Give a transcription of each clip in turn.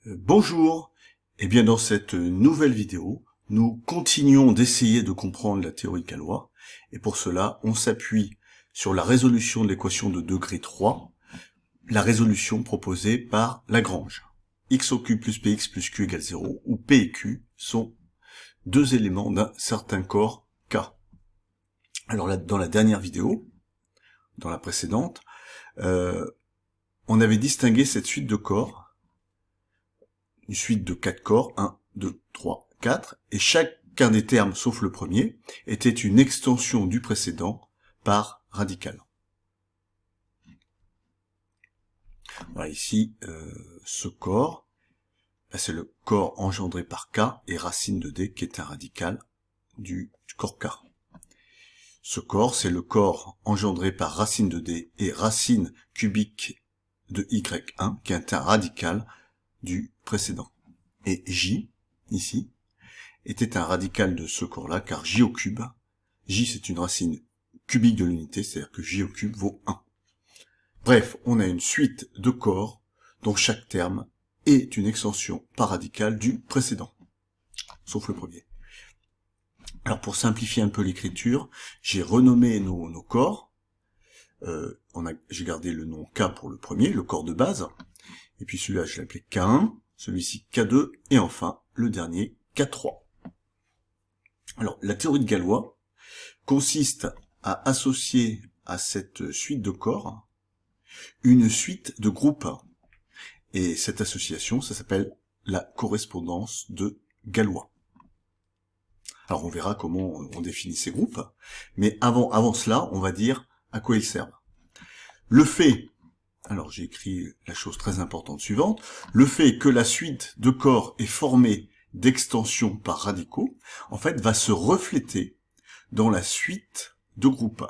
Bonjour, et bien dans cette nouvelle vidéo, nous continuons d'essayer de comprendre la théorie de Galois, et pour cela, on s'appuie sur la résolution de l'équation de degré 3, la résolution proposée par Lagrange. X au cube plus px plus q égale 0, où p et q sont deux éléments d'un certain corps K. Alors là, dans la dernière vidéo, dans la précédente, on avait distingué cette suite de corps, une suite de 4 corps, 1, 2, 3, 4, et chacun des termes, sauf le premier, était une extension du précédent par radical. Voilà, ici, ce corps, c'est le corps engendré par K et racine de D, qui est un radical du corps K. Ce corps, c'est le corps engendré par racine de D et racine cubique de Y1, qui est un radical du précédent. Et J, ici, était un radical de ce corps-là, car J au cube, J c'est une racine cubique de l'unité, c'est-à-dire que J au cube vaut 1. Bref, on a une suite de corps dont chaque terme est une extension par radicale du précédent, sauf le premier. Alors pour simplifier un peu l'écriture, j'ai renommé nos corps, j'ai gardé le nom K pour le premier, le corps de base, et puis celui-là je l'ai appelé K1, celui-ci K2, et enfin le dernier K3. Alors la théorie de Galois consiste à associer à cette suite de corps une suite de groupes. Et cette association, ça s'appelle la correspondance de Galois. Alors on verra comment on définit ces groupes, mais avant cela, on va dire à quoi ils servent. Le fait, alors j'ai écrit la chose très importante suivante, le fait que la suite de corps est formée d'extensions par radicaux, en fait, va se refléter dans la suite de groupes.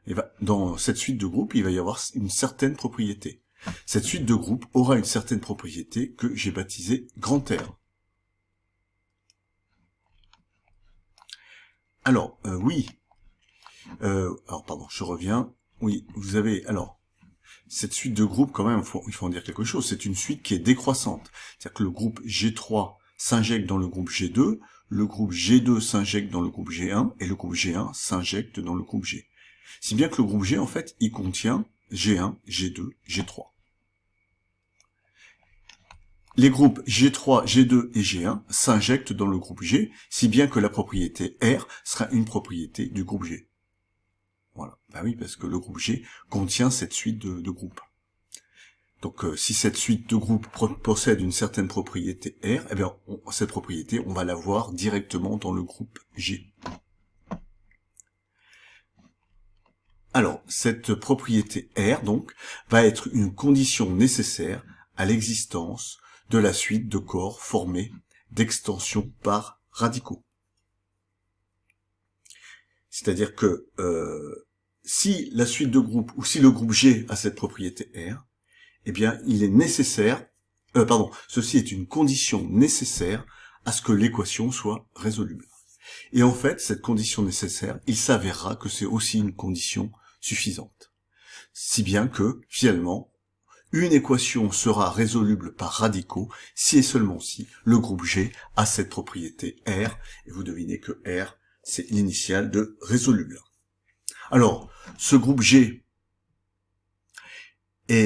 Et dans cette suite de groupes, il va y avoir une certaine propriété. Cette suite de groupes aura une certaine propriété que j'ai baptisée grand R. Alors, oui. Alors, pardon, je reviens. Oui, vous avez... Alors, cette suite de groupes, quand même, il faut en dire quelque chose. C'est une suite qui est décroissante. C'est-à-dire que le groupe G3 s'injecte dans le groupe G2, le groupe G2 s'injecte dans le groupe G1, et le groupe G1 s'injecte dans le groupe G. Si bien que le groupe G, en fait, il contient G1, G2, G3. Les groupes G3, G2 et G1 s'injectent dans le groupe G, si bien que la propriété R sera une propriété du groupe G. Voilà. Ben oui, parce que le groupe G contient cette suite de groupes. Donc, si cette suite de groupes possède une certaine propriété R, eh bien, cette propriété, on va la voir directement dans le groupe G. Alors, cette propriété R, donc, va être une condition nécessaire à l'existence de la suite de corps formés d'extensions par radicaux. C'est-à-dire que si la suite de groupes, ou si le groupe G a cette propriété R, eh bien, il est nécessaire, ceci est une condition nécessaire à ce que l'équation soit résoluble. Et en fait, cette condition nécessaire, il s'avérera que c'est aussi une condition suffisante. Si bien que, finalement, une équation sera résoluble par radicaux si et seulement si le groupe G a cette propriété R, et vous devinez que R, c'est l'initiale de résoluble. Alors, ce groupe G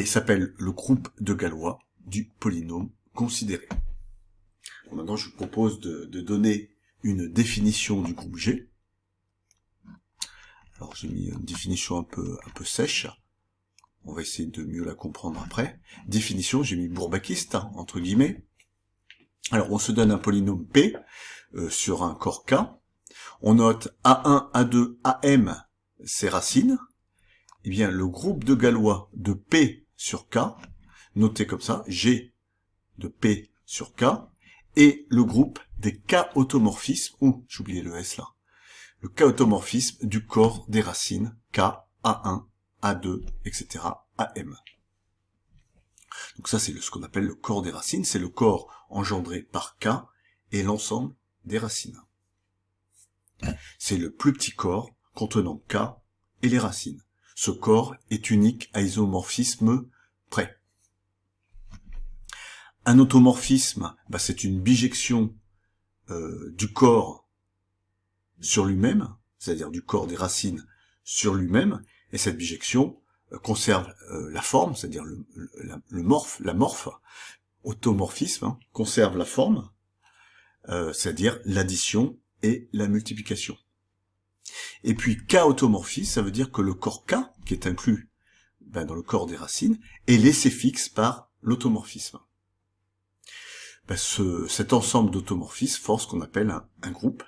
s'appelle le groupe de Galois du polynôme considéré. Bon, maintenant, je vous propose de donner une définition du groupe G. Alors, j'ai mis une définition un peu sèche. On va essayer de mieux la comprendre après. Définition, j'ai mis bourbakiste, entre guillemets. Alors, on se donne un polynôme P sur un corps K. On note A1, A2, AM, ses racines. Eh bien, le groupe de Galois de P sur K, noté comme ça, G de P sur K, et le groupe des K-automorphismes, j'ai oublié le S là, le K-automorphisme du corps des racines, K, A1, A2, etc., AM. Donc ça, c'est ce qu'on appelle le corps des racines, c'est le corps engendré par K et l'ensemble des racines. C'est le plus petit corps contenant K et les racines. Ce corps est unique à isomorphisme près. Un automorphisme, c'est une bijection du corps sur lui-même, c'est-à-dire du corps des racines sur lui-même, et cette bijection conserve la forme, c'est-à-dire la morphe, automorphisme, conserve la forme, c'est-à-dire l'addition et la multiplication. Et puis K-automorphisme, ça veut dire que le corps K, qui est inclus dans le corps des racines, est laissé fixe par l'automorphisme. Cet ensemble d'automorphismes forme ce qu'on appelle un groupe,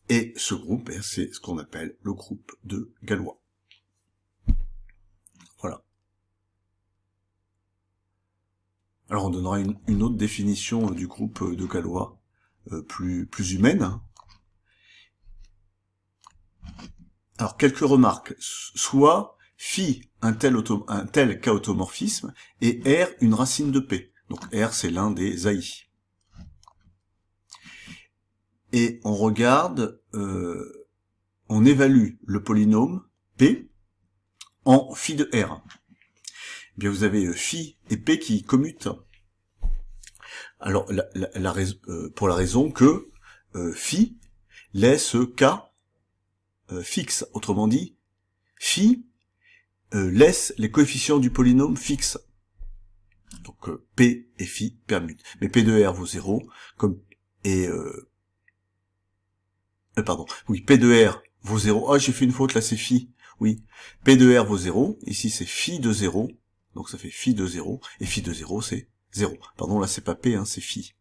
et ce groupe, c'est ce qu'on appelle le groupe de Galois. Voilà. Alors on donnera une autre définition du groupe de Galois, plus humaine. Alors quelques remarques. Soit phi un tel K-automorphisme et R une racine de P. Donc R c'est l'un des AI. Et on regarde, on évalue le polynôme P en phi de R. Eh bien vous avez phi et P qui commutent. Alors pour la raison que phi laisse K fixe. Autrement dit, phi laisse les coefficients du polynôme fixes. Donc P et phi permutent. Mais P de R vaut 0, P de R vaut 0. Ah, j'ai fait une faute, là c'est phi. Oui, P de R vaut 0, ici c'est phi de 0, donc ça fait phi de 0, et phi de 0 c'est 0. Pardon, là c'est pas P, c'est phi.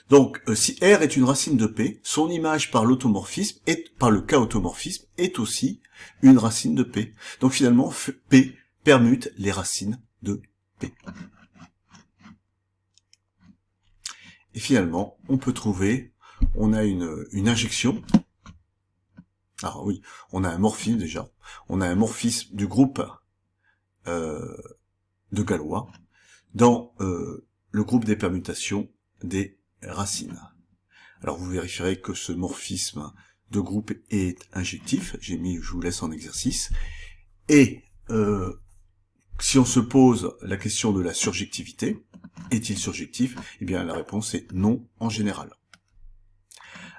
Donc, si R est une racine de P, son image par l'automorphisme, par le K-automorphisme, est aussi une racine de P. Donc finalement, P permute les racines de P. Et finalement, on peut trouver, on a une injection. Alors oui, on a un morphisme déjà. On a un morphisme du groupe de Galois dans le groupe des permutations des racines. Alors vous vérifierez que ce morphisme de groupe est injectif. Je vous laisse en exercice. Et si on se pose la question de la surjectivité, est-il surjectif? Eh bien la réponse est non en général.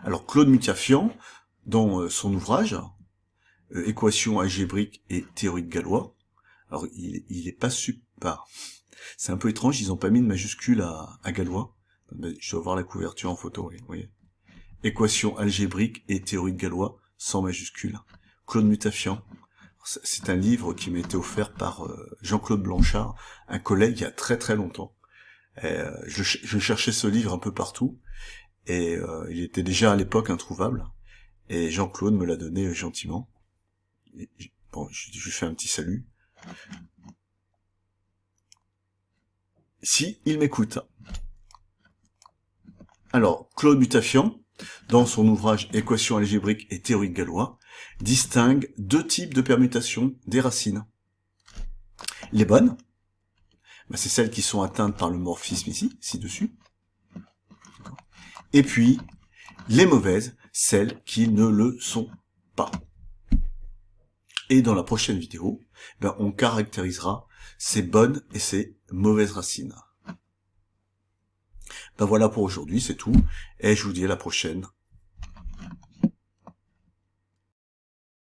Alors Claude Mutafian, dans son ouvrage Équations algébriques et théorie de Galois, alors il est pas super. C'est un peu étrange, ils ont pas mis de majuscule à Galois. Je dois voir la couverture en photo, vous voyez. Équations algébriques et théorie de Galois, sans majuscule. Claude Mutafian. C'est un livre qui m'a été offert par Jean-Claude Blanchard, un collègue il y a très très longtemps. Je cherchais ce livre un peu partout, et il était déjà à l'époque introuvable, et Jean-Claude me l'a donné gentiment. Bon, je lui fais un petit salut. Si il m'écoute. Alors, Claude Mutafian, dans son ouvrage Équations algébriques et théorie de Galois, distingue deux types de permutations des racines. Les bonnes, c'est celles qui sont atteintes par le morphisme ici, ci-dessus. Et puis, les mauvaises, celles qui ne le sont pas. Et dans la prochaine vidéo, on caractérisera ces bonnes et ces mauvaises racines. Voilà pour aujourd'hui, c'est tout, et je vous dis à la prochaine.